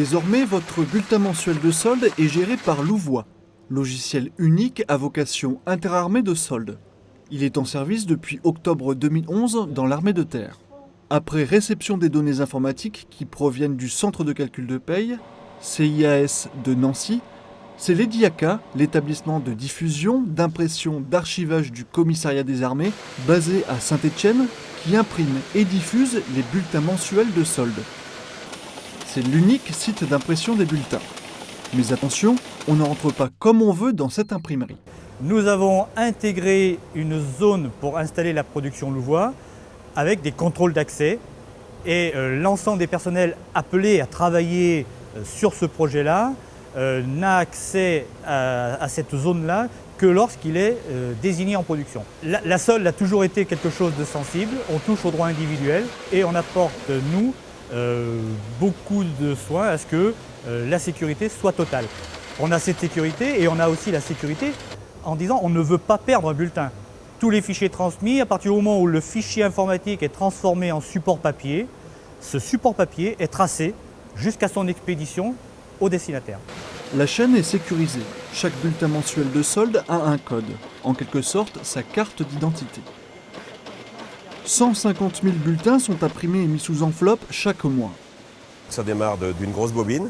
Désormais, votre bulletin mensuel de solde est géré par Louvois, logiciel unique à vocation interarmée de solde. Il est en service depuis octobre 2011 dans l'armée de terre. Après réception des données informatiques qui proviennent du centre de calcul de paye, CIAS de Nancy, c'est l'EDIACA, l'établissement de diffusion, d'impression, d'archivage du commissariat des armées, basé à Saint-Étienne, qui imprime et diffuse les bulletins mensuels de solde. C'est l'unique site d'impression des bulletins. Mais attention, on ne rentre pas comme on veut dans cette imprimerie. Nous avons intégré une zone pour installer la production Louvois avec des contrôles d'accès et l'ensemble des personnels appelés à travailler sur ce projet-là n'a accès à cette zone-là que lorsqu'il est désigné en production. La solde a toujours été quelque chose de sensible, on touche aux droits individuels et on apporte, nous, beaucoup de soins à ce que la sécurité soit totale. On a cette sécurité et on a aussi la sécurité en disant on ne veut pas perdre un bulletin. Tous les fichiers transmis, à partir du moment où le fichier informatique est transformé en support papier, ce support papier est tracé jusqu'à son expédition au destinataire. La chaîne est sécurisée. Chaque bulletin mensuel de solde a un code, en quelque sorte sa carte d'identité. 150 000 bulletins sont imprimés et mis sous enveloppe chaque mois. Ça démarre d'une grosse bobine,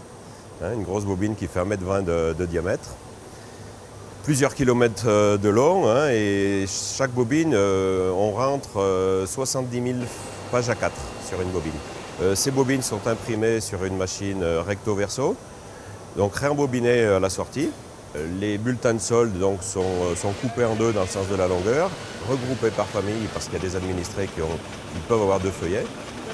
une grosse bobine qui fait 1,20 m de diamètre, plusieurs kilomètres de long, et chaque bobine, on rentre 70 000 pages à 4 sur une bobine. Ces bobines sont imprimées sur une machine recto-verso, donc réembobinées à la sortie. Les bulletins de solde donc, sont coupés en deux dans le sens de la longueur, regroupés par famille parce qu'il y a des administrés qui peuvent avoir 2 feuillets.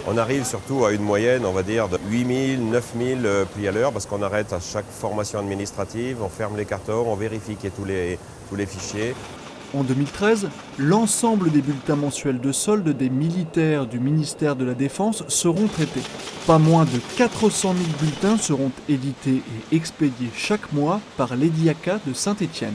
On arrive surtout à une moyenne, on va dire, de 8 000, 9 000 plis à l'heure parce qu'on arrête à chaque formation administrative, on ferme les cartons, on vérifie qu'il y ait tous les fichiers. En 2013, l'ensemble des bulletins mensuels de solde des militaires du ministère de la Défense seront traités. Pas moins de 400 000 bulletins seront édités et expédiés chaque mois par l'EDIACA de Saint-Étienne.